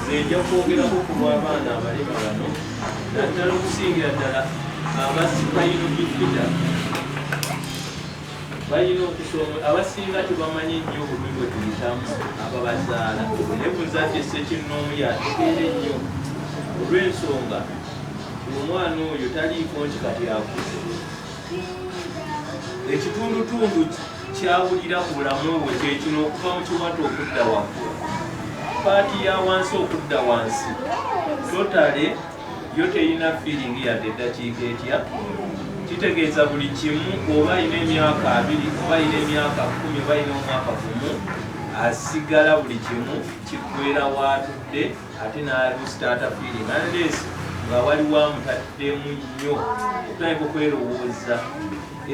nja kwogerako ku lw'abaana abalema bano naddala okusingira ddala abasipayino bifida balina okusoma abasinga tebamanyi nnyo obubi bwe tuyitamu ababazaala naye muzadde ssekinnoomu yategeera ennyo olw'ensonga omwana oyo taliiko nti kati akuze ekitundutundu kyawulira ku bulamu bwe kyekino okuva mu kiwato okudda waggulu paati ya wansi okudda wansi totale yo terina feeling yadde eddakiika etya kitegeeza buli kimu oba alina emyaka 2 oba alina emyaka 10 oba alina omwaka 1 asigala buli kimu kiggwera waatudde ate n'alusitaata feeling unless nga waliwo amutaddemu nnyo okutandika okwerowooza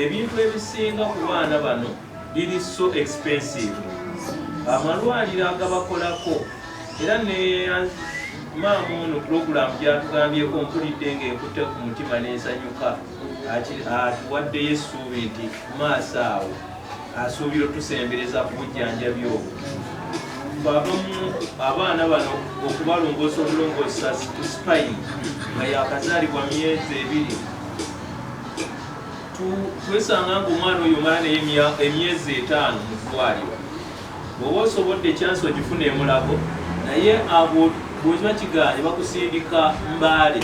ebintu ebisinga ku baana bano biri so expensive amalwaliro agabakolako era ne maama ono puroguramu gyatugambyeko mpulidde ng'ekutte ku mutima n'ensanyuka atuwaddeyo essuubi nti maaso awo asuubira otusembereza ku bujjanjabi obwo abaana bano okubalongoosa obulongoosa ku spine nga yakazaalibwa myezi 2 twesanga ng'omwana oyo omala naye emyezi 5 mu ddwaliro bw'oba osobodde ekyansi ogifuna emulago naye abo bw'okiba kiganye bakusindika mbaale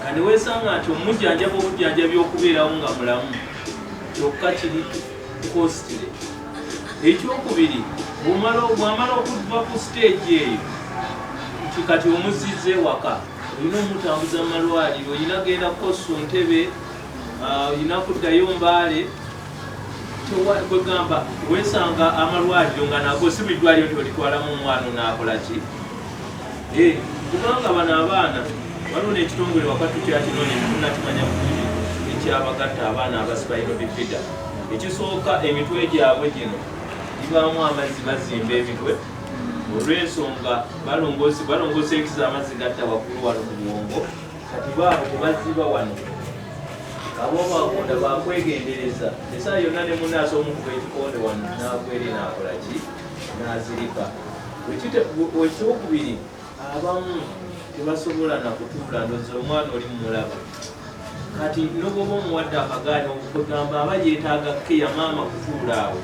kandi weesanga nti omujjanjaba obujjanjabi okubeerawo nga mulamu kyokka kiri kostire. Ekyokubiri bw'amala okuva ku stage eyo kati omuzizza ewaka olina omutambuza mu malwaliro olina genda kosu ntebe olina kuddayo mbaale kwegamba weesanga amalwaliro nga nago si bidwaliro tolitwalamu omwana naakola ki kubanga bano abaana waliwo n'ekitongole wakati kyakinoonya tunakimanya ekyabagatta abaana abasipayino bifida ekisooka emitwe gyabwe gino gibaamu amazzi bazimba emitwe olw'ensonga balongoosa ekiza amazzi gatta waggulu wano ku bwongo kati baabo tebaziba wano abo bakonda bakwegendereza esaa yonna ne munaasa omukuba ekikonde wano n'agwere n'akola ki n'azirika. Ekyokubiri abamu tebasobola nakutuula ndowooza omwana oli mumulaba kati noboba omuwadde akagaani okugamba aba yeetaaga keya maama kutuula awo.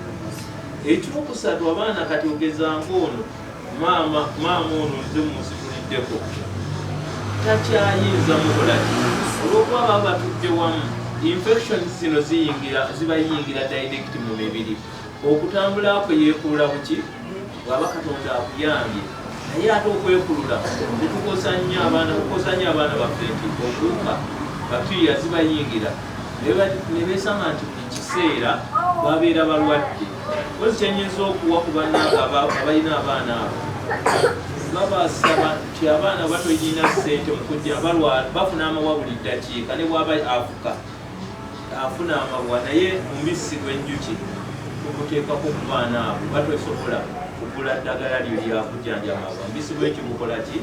Ekyokusatu abaana kati ogezanga ono maama ono nze munsibuliddeko takyayinza mukolaki olw'okuba baba batudde wamu infections zino zibayingira direct mu mibiri okutambula kwe yeekulula buki bwaba Katonda akuyambye naye ate okwekulula netukosanya abaana baffe nti okuuka bakiriya zibayingira ne beesanga nti buli kiseera babeera balwadde. Kozi kyenyinza okuwa ku bannange abalina abaana abo babasaba nti abaana batoyina ssente mu kujja balwala bafuna amawa buli ddakiika ne bwaba afuka afuna amawa naye mubisi gw'enjuki tuguteekako ku baana abo batosobola kugula ddagala lyo lyakujjanjaba mubisi gw'ekyo mukola ki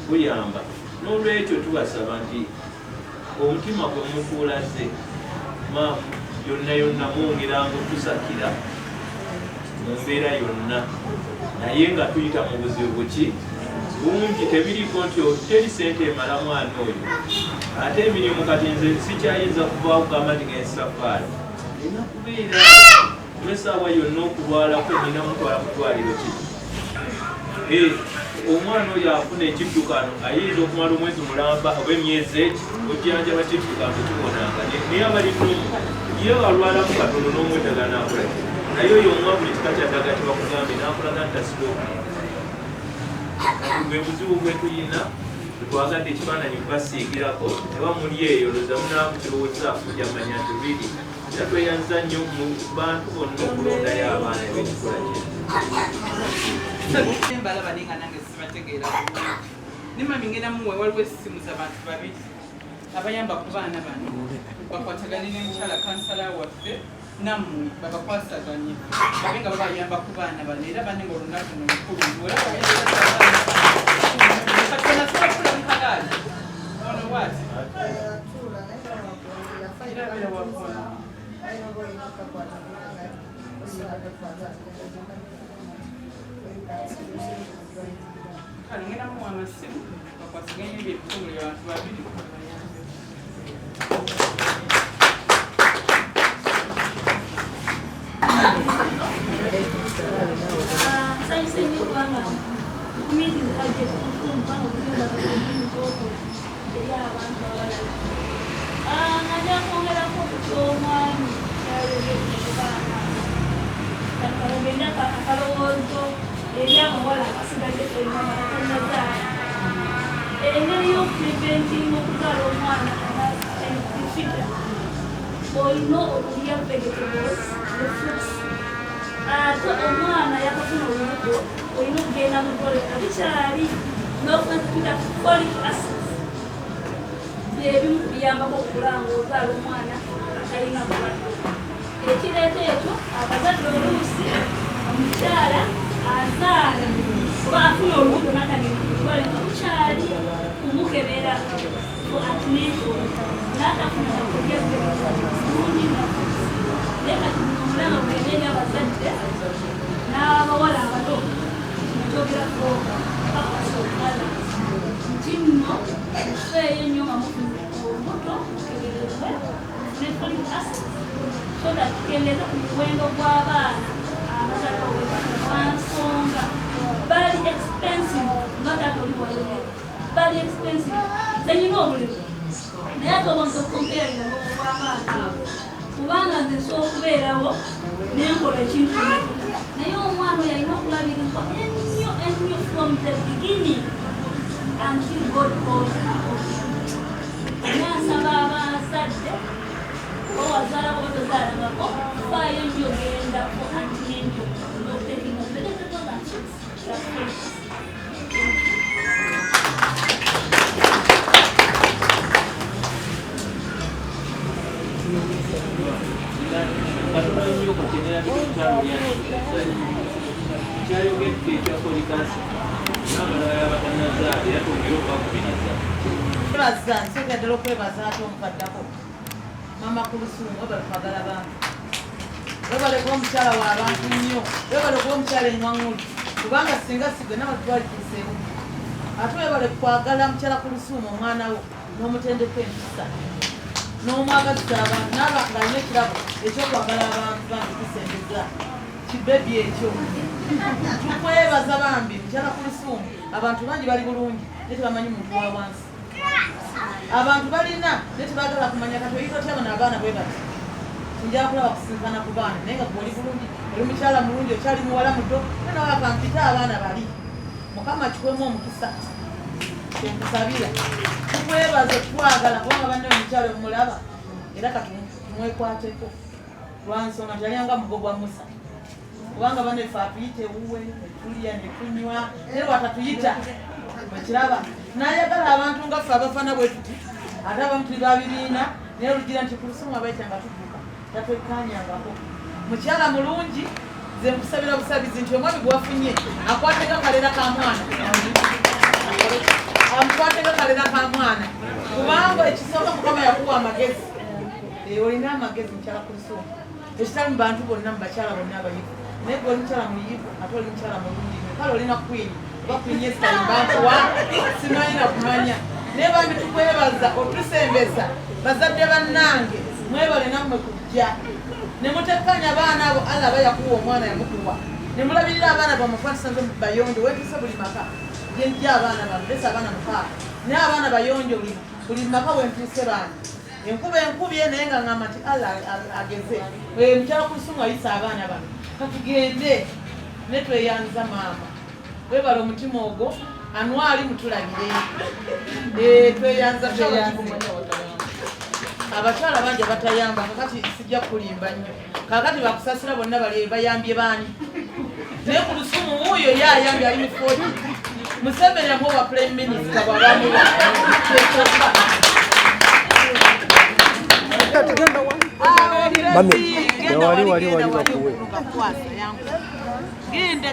guyamba. N'olwekyo tubasaba nti omutima gwe mutuulaze maamu yonna mwongeranga otusakira mu mbeera yonna naye nga tuyita mu buzibu ki bungi tebiriko nti teri ssente emala mwana oyo ate emirimu kati nze sikyayinza kuvaawo kugamba nti gensafaari erina kubeera esaawa yonna okulwalako nina mutwala mutwaliro ki omwana oyo afuna ekiddukano ayinza okumala omwezi mulamba oba emyezi egi ojjanjaba kiddukano kibonanga naye abalinomu ye alwalamu katono n'omweddagala nakola naye oyo omwa buli kika kyaddagala tebakugambye nakolaga ntasitoka. Bwe buzibu bwe tulina twagadde ekifaananyi kubasiigirako eba muli eyo loza munakukirowooza kujja manya nti biri era tweyanza nnyo mu bantu bonna okulondayo abaana ebekikola kye mbalaba naye nga nange sibategeera nimami ngenda muwe waliwo essimu z'abantu babiri abayamba ku baana bano bakwataganye n'emukyala kansala waffe nammwe babakwasaganye babe nga babayamba ku baana bano era banne nga olunaku nomukulu kale ngenda muwa amasimu bakwasiganye ebyebitongole abantu babiri omwana yakafuna olubuto olina okugenda mu ddwaliro bikyali n'okufuna folic acid byebimu kuyambako okula ng'ozaala omwana atalina bulwadde ekireeta ekyo abazadde oluusi omukyala azaala oba afuna olubuto n'atagenda mu ddwaliro bukyali kumukebera antineto n'atafuna nakulyabulungi naye kati omulanga bwenenya abazadde n'abawala abato kyogerako bakasomala nti nno kifeeyo nnyo nga mufuna olubuto mukebererwe ne folic acid so that tukendeza ku muwendo gw'abaana abazadde olwansonga bali expensive nga tatoli wayo bali expensive zenyina obulemu naye ate obonza okukompeerera n'obw'abaana abo kubanga nze nsobola okubeerawo nenkola ekintu naye omwana oyo alina okulabirizwa ennyo from the beginning until God calls her. Nasaba abazadde owazaala botozaalangako faayo nnyo genda for antinental taking of vegetables and chips. Nsekedde okwebaza ate omukaddako mama Kluthum webale kwagala bantu webale kuba omukyala w'abantu nnyo webale kuba omukyala enywaŋŋuli kubanga singa sigwe nabatwalikiseewo ate webale kwagala mukyala Kluthum omwana wo n'omutendeko empisa n'omwagazisa abantu naaba ng'alina ekirabo ekyokwagala abantu bantu kisembeza kibebi ekyo tukwebaza bambi mukyala Kluthum abantu bangi bali bulungi naye tebamanyi muntu wa wansi abantu balina naye tebagala kumanya kati oyinza otyabo n'abaana bwe bati njala kulaba kusinkana ku baana naye nga gwoli bulungi oli mukyala mulungi okyali muwala muto naye nawe akampita abaana bali mukama kikwemu omukisa kyenkusabira tukwebaza twagala kubanga banne omukyala omulaba era katumwekwateko lwansonga ntiyalyanga mugo gwa Musa kubanga banne fe atuyite wuwe netulya netunywa naye watatuyita wekiraba nayagala abantu nga ffe abafana bwe tuti ate abamu tuli babibiina naye olugira nti Kluthum abayita nga tudduka tatwekanyangako mukyala mulungi ze nkusabira busabizi nti omwami gwafunye akwateko kalera ka mwana amukwateko kalera ka mwana kubanga ekisooka mukama yakuwa amagezi olina amagezi mukyala Kluthum ekitali mu bantu bonna mu bakyala bonna abayivu naye gwe oli mukyala muyivu ate oli mukyala mulungi kale olina kwini bakunyesitaimbantuwa simanyi kumanya naye bambi tukwebaza otusembeza bazadde bannange mwebale nammwe kujja ne mutekkanya abaana abo alla aba yakuwa omwana yamukuwa ne mulabirira abaana bamukwatisanze mu bayonjo weetuse buli maka genja abaana bano lesa abaana mukaaga naye abaana bayonjo buli maka wentuuse baana enkuba enkubye naye nga ngamba nti alla ageze mukyala Kluthum ayisa abaana bano katugende ne tweyanza maama webala omutima ogwo anwali mutulabire tweyanza abakyala bangi abatayamba kakati sijja kulimba nnyo kakati bakusasira bonna bali bayambye baani naye Kluthum wuuyo yayambye ali mufoti musemereramu oba prime minister bwabamuwa genda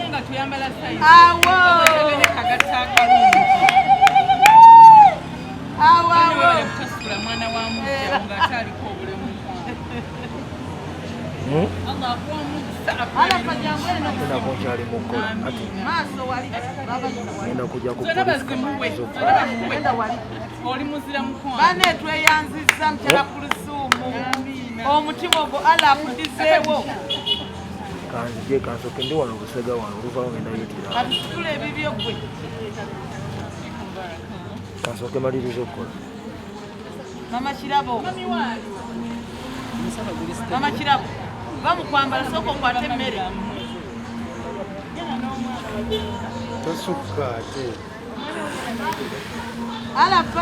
nga tuyambala mwana wa mujja nga ataliko obulemu Allah akuwa omukisa Nina kunkyali mukola ati maaso wali nina kujja ku zonna bazimuwe oli muzira mukwano bane tweyanzizza mukyala Kulusuumu omutima ogwo Allah akudizeewo kanzije kansoke ndi wano Busega wano oluvaawo ngenda yitira katusitula ebibyo gwe kansoke maliriza okukola mama kirabo mama kirabo bamukwambala sooka okwate emmere tosukka ate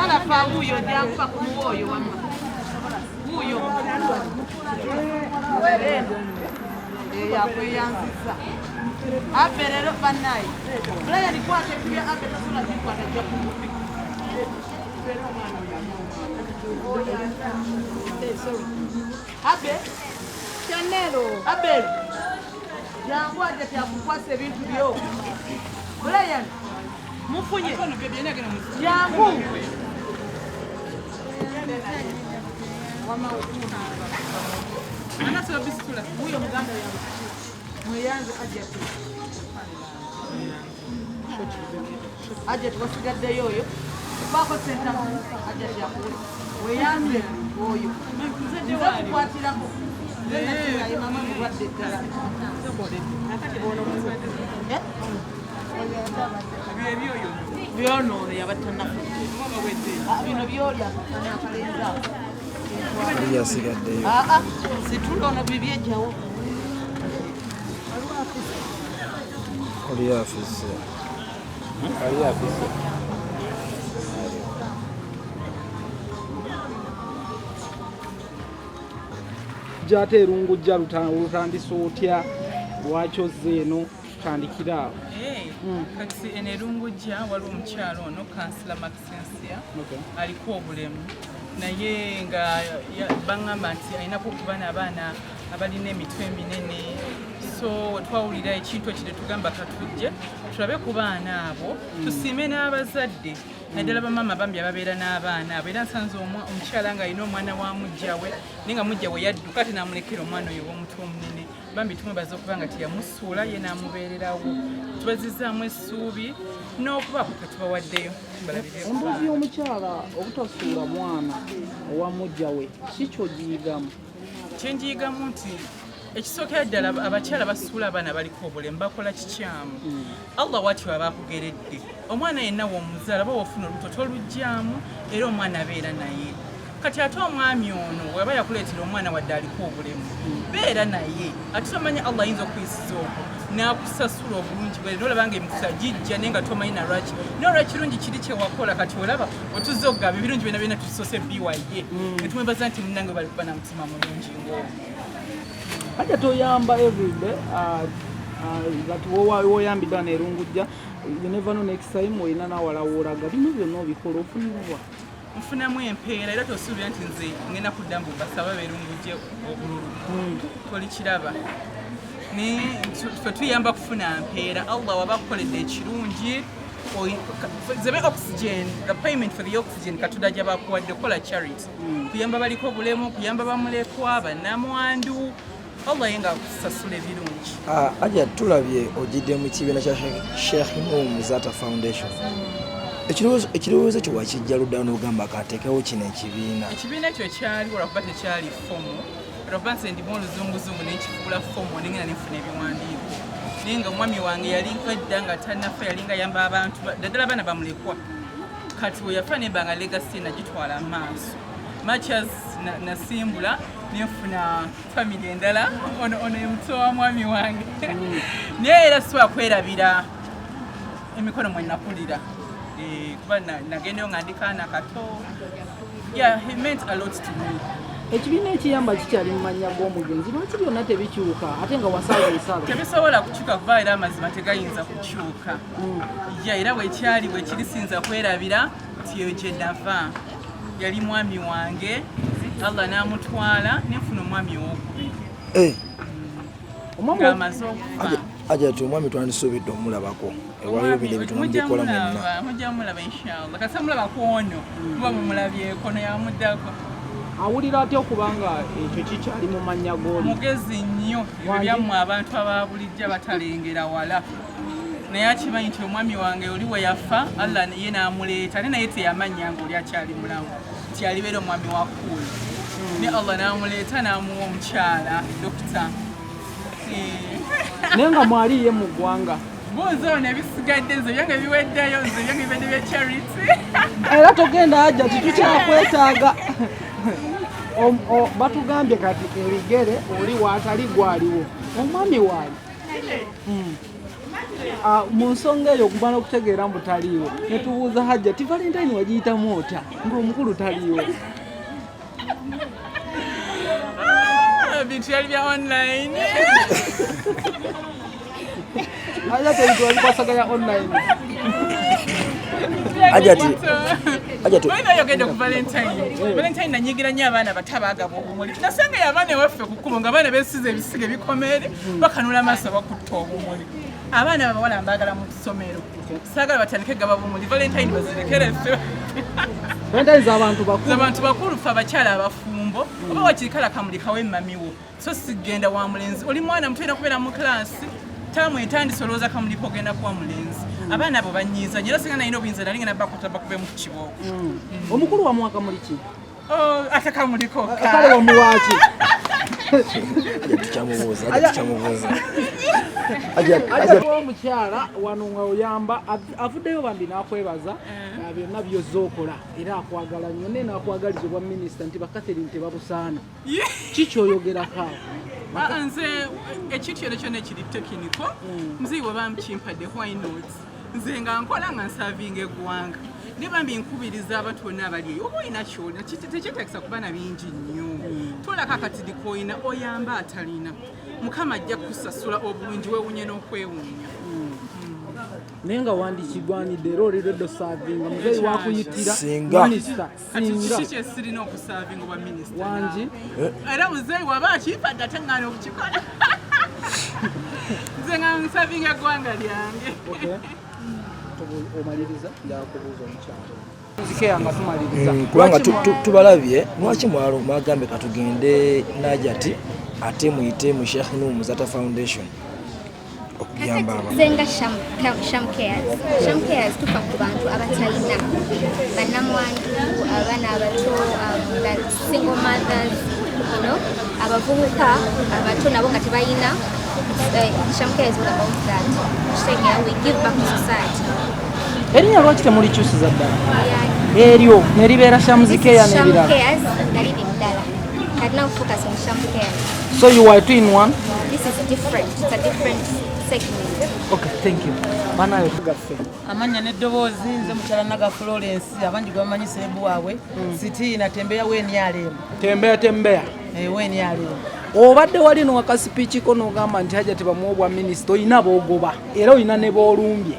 alafa wuuyo janguba kumuwooyo wamma wuuyo yakweyanziza abe leero bannaye bulaya likwate kubya abe tasula zikwata jja kumubi abe chanelo abel jangu aje tyakukwasa ebintu byo Brian mufunye jangu anasaba bisitula huyo muganda yangu mweyanze aje twasigaddeyo oyo baako sentamu aje tyakuwe weyanze oyo nze kukwatirako mama mulwadde ddala byonoone yabatanafu bino byolya akalenza yasigaddeyo situlono bibyejjawo oli afise jate erungujja lutandise otya lwakyoze eno tutandikira awo kati eno erungujja waliwo omukyalo ono kansila Maxensia aliko obulemu naye nga baŋŋamba nti ayinako okuba n'abaana abalina emitwe eminene so twawulira ekintu ekire tugamba katujje tulabe ku baana abo tusiime n'abazadde naddala bamaama bambi ababeera n'abaana abo era nsanze omukyala ng'alina omwana wa mujjawe naye nga mujjawe yadduka ate n'amulekera omwana oyo w'omutwe omunene bambi tumwebaza okuba nga teyamusuula ye n'amubeererawo tubazizzaamu essuubi n'okubaako ketubawaddeyo emboozi y'omukyala obutasuula mwana owa mujjawe si kyogiyigamu kyenjiyigamu nti ekisookera ddala abakyala basuula abaana baliko obulemu bakola kikyamu Allah watyo aba akugeredde omwana yenna w'omuzaala ba wofuna olubuto tolugyamu era omwana abeera naye kati ate omwami ono weba yakuleetera omwana wadde aliko obulemu beera naye ate tomanya Allah ayinza okuyisiza okwo n'akusasula obulungi bwe n'olabanga emikusa gijja naye nga tomanyi nalwaki n'olwakirungi kiri kyewakola kati olaba otuzza okugaba ebirungi byonna byonna tusoose biwaye netumwebaza nti munnange bali kuba na mutima mulungi ng'owo Hajja toyamba everyday that woyambiddwa nerungujja you never know next time oyina nawalawoolaga bino byonna obikola ofunibwa nfunamu empeera era tosuubira nti nze ngenda kudda mbu basaba berungujje obululu tolikiraba ffe tuyamba kufuna mpeera Allah waba akukoledde ekirungi the payment for the oxygen katuda gye bakuwadde kola charity kuyamba baliko obulemu kuyamba bamulekwa bannamwandu Allah yenga akusasula ebirungi Hajat tulabye ogidde mu kibiina kya Sheikh Muzata Foundation ekirowoozo kyo wakijja luddawo n'ogamba kateekewo kino ekibiina ekyo kyaliwo lwakuba tekyali fomu lwakuba nze ndimu oluzunguzungu nenkifuula fomu nengenda nenfuna ebiwandiiko naye nga omwami wange yalinga edda nga tannafa yalinga yamba abantu daddala abaana bamulekwa kati we yafa nemba nga legacy nagitwala maaso machas nasimbula nenfuna family endala ono emuto wa mwami wange naye era siwa kwerabira emikono mwe nakulira kuba nagendeyo nga ndikaana kato he meant a lot to me ekibiina ekiyamba kikyali mu mannya g'omugenzi lwaki byonna tebikyuka ate nga wasala ensalo tebisobola kukyuka kuba era amazima tegayinza kukyuka era bwekyali bwekirisinza kwerabira nti eyo gye nava yali mwami wange Allah n'amutwala nenfuna omwami owokubiri ng'amaze okufa Hajat omwami twandisuubidde omulabako ewaliwo bino ebintu mubikola mwenna mujja mulaba inshallah kasa mulabako ono muba mumulabyeko noyamuddako awulira atya okubanga ekyo kikyali mu mannya g'oli? Mugezi nnyo ebyo byammwe abantu ababulijja batalengera wala. Naye akimanyi nti omwami wange oli we yafa Allah ye n'amuleeta ate naye teyamanya nga oli akyali mulamu nti alibeera omwami wa kuuli. Ne Allah n'amuleeta n'amuwa omukyala dokita. Naye nga mwaliye mu ggwanga. Buuzoona ebisigadde nze byange biweddeyo nze byange bibadde bya charity. Era togenda Hajja titukyakweetaaga. Batugambye kati ebigere oli waatali gwaliwo. Omwami waali. Mu nsonga eyo okumala okutegeera mbu taliiwo ne tubuuza Hajja ti Valentine wagiyitamu ota ng'omukulu taliiwo. Bintu byali bya online. Hajja tebitwalikwasaganya online. Olina yogedde ku Valentine. Valentine nanyigira nnyo abaana bato abaagaba obumuli. Nasangayo abaana ewaffe ku kkubo ng'abaana beesize ebisiga ebikomeere bakanula amaaso bakutta obumuli. Abaana abawala mbaagala mu ssomero. Saagala batandike gaba bumuli. Valentine bazirekere ffe. Valentine z'abantu bakulu. Z'abantu bakulu ffe abakyala abafumbo. Oba wakirikala kamuli kawe mamiwo. So sigenda wa mulenzi. Oli mwana muto era kubeera mu klaasi. Tamu etandise olowooza kamuli kogenda kuwa mulenzi. Abaana abo banyiiza nnyo era singa nalina obuyinza nali ngenda bakutta bakube mu kibooko. Omukulu wa mwaka muli ki? Ate kamuli kokka. Kale wamuwaaki. Tukyamubuuza. Omukyala wano nga oyamba avuddeyo bambi n'akwebaza byonna by'ozza okola era akwagala nnyo naye n'akwagaliza obwa minisita nti Catherine tebabusaana. Ki kyoyogerako? Nze ekintu ekyo kyonna ekiri tekiniko nziibwe bamukimpadde why not nze nga nkola nga nsaavinga eggwanga ne bambi nkubiriza abantu bonna abali eyo oba olina kyolina tekyeteekisa kuba na bingi nnyo tolako akatidi koyina oyamba atalina Mukama ajja kusasula obulungi weewunye n'okwewuunya. Naye nga wandikigwanidde era oliredde osaavinga muzeeyi wakuyitira Singa. minisita singa Kiki kye sirina okusaavinga obwa minisita wangi era muzeeyi waba akimpadde ate ngaana okukikola nze nga nsaavinga eggwanga lyange. Omaliriza njakubuuza omukyalo nzikeya nga tumaliriza kubanga tubalabye lwaki mwagambye katugende Hajat ate muyite mu Sheikh Nuhu Zata Foundation okuyamba abantu. Zenga Sham Cares tufa ku bantu abatalina bannamwandu abaana abato single mothers abavubuka abato nabo nga tebalina. Sham Cares is about that. We give back to society. Erinnya lwaki temulikyusiza ddala eryo ne libeera Shamzikeya n'ebirala? Sham Cares naliri ddala. Kati now focus on Sham Cares. So you are two in one? This is different. It's a different segment. Okay, thank you. Banayo tugaffe. Amanya n'eddoboozi nze mukyala Naga Florence abangi gwe bamanyi seebu waabwe siti natembea wenyalemu. Tembea. Wenyalemu. Obadde wali no wakasipiikiko n'ogamba nti Hajat bamuwa obwa minisita olina b'ogoba era olina ne b'olumbye.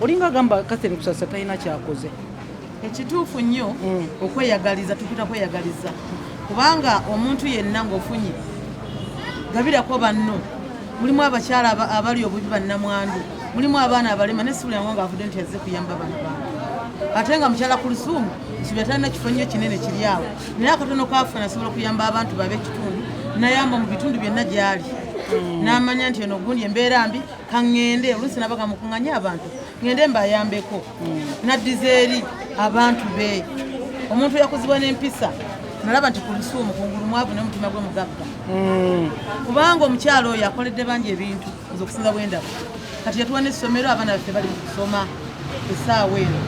Olinga gamba Catherine kusasa talina kyakoze. Ekituufu nnyo okweyagaliza tukita kweyagaliza. Kubanga omuntu yenna ng'ofunye gabirako banno. Mulimu abakyala abali obubi bannamwandu. Mulimu abaana abalema ne sibula ngo ng'avudde nti azze kuyamba bantu bantu. Ate nga mukyala Kluthum kiba talina kifo nnyo kinene kiri awo. Naye akatono kaafuna asobola okuyamba abantu b'ab'ekitundu. Nayamba mu bitundu byonna gyali. N'amanya nti eno gundi embeera mbi kaŋŋende oluusi nabaga mukuŋŋanya abantu ŋŋende mbayambeko naddiza eri abantu be. Omuntu yakuzibwa n'empisa nalaba nti Kluthum kungulu mwavu n'omutima gwe mugagga. Kubanga omukyalo oyo akoledde bangi ebintu nze okusinza bwendaba. Kati yatuwa n'essomero abaana baffe bali mu kusoma essaawa eno.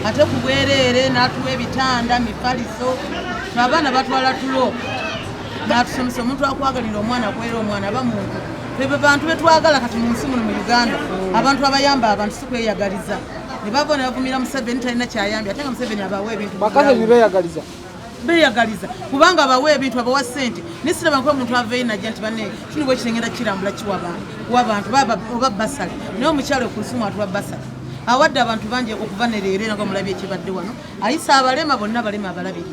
Ate ku bwereere n'atuwa ebitanda mifaliso abaana batwala tulo n'atusomesa. Omuntu akwagalira omwana akwera omwana aba muntu. Bebe bantu betwagala kati mu nsi muno mu Uganda abantu abayamba abantu si kweyagaliza. Ne bava ne bavumira Museveni talina kyayambye ate nga Museveni abawa ebintu. Bakazi beyagaliza. Beyagaliza kubanga abawa ebintu abawa ssente nisiraba nkuba omuntu aveeyo najja nti banne kino bwe kirengera kirambula kiw'abantu baba oba basale naye omukyalo Kluthum atuwa basale awadde abantu bangi okuva ne leero era nga mulabye ekibadde wano ayisa abalema bonna balema abalabiri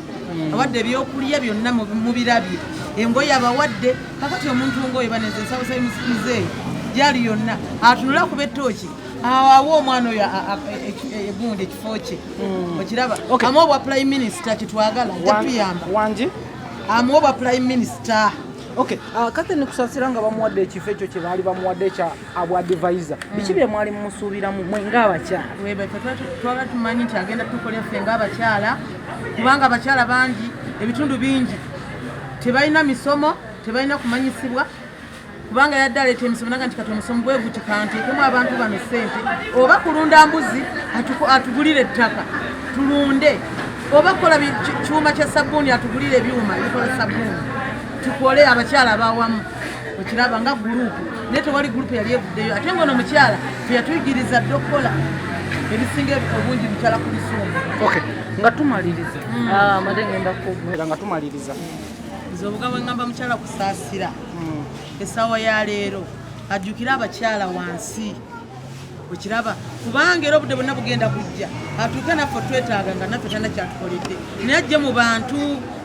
awadde ebyokulya byonna mu birabye engoye abawadde kakati omuntu ng'oyo baneze ensawusa y'omuzeeyi gyali yonna atunula kuba ettooki awo omwana oyo egundi ekifo kye okiraba amuwa obwa prime minister kitwagala tetuyamba wangi amuwa obwa prime minister. Okay, kati nikusasira nga bamuwadde ekifo ekyo kye baali bamuwadde ekya abwa advisor biki bye mwali mumusuubiramu mwe ng'abakyala? Twaba tumanyi nti agenda tukolera ffe ng'abakyala kubanga abakyala bangi ebitundu bingi tebalina misomo tebalina kumanyisibwa kubanga yadde aleeta emisomo naga nti kati omusomo bwe guti kanteekemu abantu bano ssente oba kulunda mbuzi atugulire ettaka tulunde oba kukola kyuma kya sabbuuni atugulire ebyuma ebikola sabbuuni tukole abakyala abawamu okiraba nga gurupu naye tewali gurupu yali evuddeyo ate ngono omukyala teyatuyigiriza dde okukola ebisinga obungi bikyala ku bisumbu. Okay, nga tumaliriza mate ngenda kumera nga tumaliriza nze obuga bwe ngamba mukyala kusaasira essaawa ya leero ajjukire abakyala wansi okiraba kubanga era obudde bwonna bugenda kujja atuuke naffe twetaaga nga naffe tana kyatukoledde naye ajje mu bantu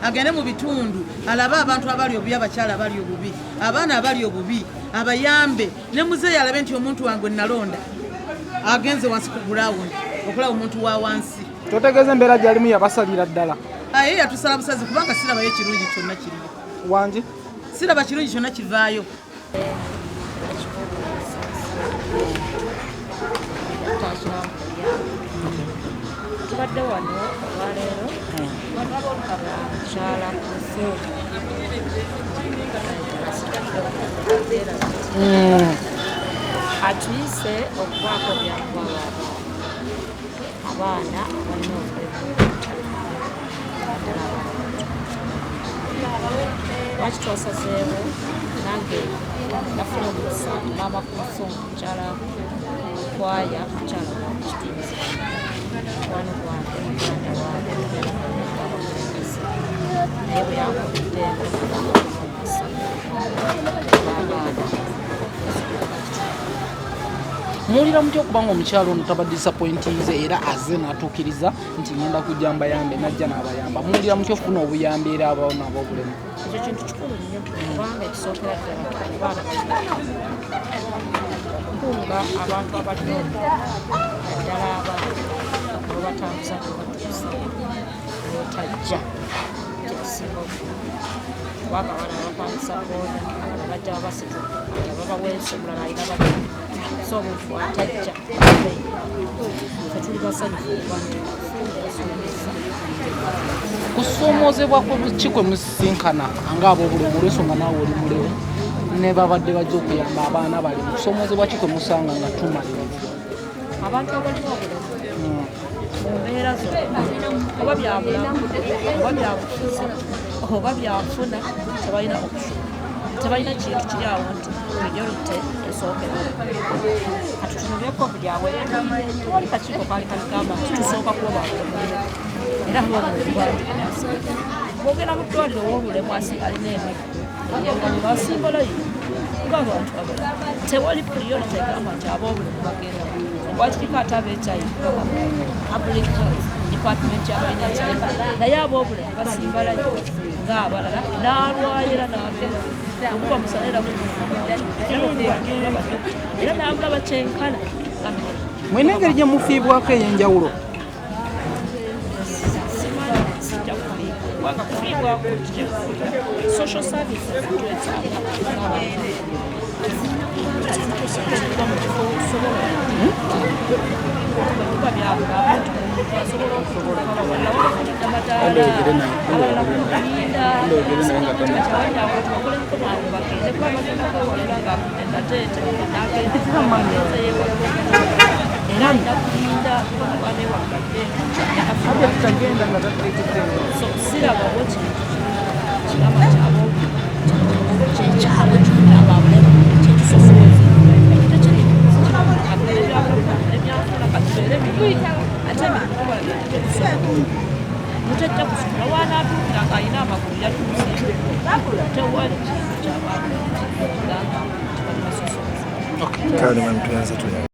agende mu bitundu alabe abantu abali obubi abakyala abali obubi abaana abali obubi abayambe ne muzeeyi alabe nti omuntu wange nalonda agenze wansi ku gurawundi okulaba omuntu wa wansi totegeeza embeera gyalimu yabasalira ddala aye yatusala busazi kubanga sirabayo ekirungi kyonna kiriyo wangi siraba kirungi kyonna kivaayo. Tubadde wano olwaleero Hajat Kluthum atuyise okubaako byakubawa abaana abalina obulemu lwaki twasazeewo nange nafuna omukisa Mama Kluthum mukyala kwaya mukyala wa kitiinisa wano gwange muganda wange naye bwe yankoledde omukisa abaana muwulira mutya okubanga omukyalo ono taba disappointize era aze n'atuukiriza nti ngenda kujja mbayambe najja n'abayamba muwulira mutya okufuna obuyambi era abawo n'ab'obulemu? ekyo kintu kikulu nnyo kubanga ekisookera ddala abaana kunga abantu abalina ddala abaana obatambuza tebatuusa otajja kyekisinga kubanga abaana bapangisa boona bajja babasitu babaweesa omulala alina bajja so omuntu atajja tuli basanyufu kusoomozebwa ki kwe musisinkana ng'ab'obulemu olw'ensonga naawe oli mulemu ne babadde bajja okuyamba abaana bali kusoomozebwa ki kwe musanga nga tumalira abantu abalina obulemu mu mbeera zonna oba byabulamu oba byabufuzi oba byanfuna tebalina okusoma tebalina kintu kiri awo nti majority esookera katutunulyeko byabwe tewali kakiiko kaali kaligamba nti tusooka kuba baabulemu era bwogera mu ddwaliro w'obulemu alina emiggo basimbolayo ng'abantu abalala tewali priority egamba nti ab'obulemu bagenda wakiriko ate ab'ekiyi public health department yabalina ekirema naye ab'obulemu basimbalayo ng'abalala n'alwayo era n'abeera okuba musalera era n'amulaba kyenkana mwena engeri gye mufiibwako ey'enjawulo social services mutajja kusukula wanaatuukira ng'alina amagulu yatuuse tewali kintu kyabantu kale mtuanze tu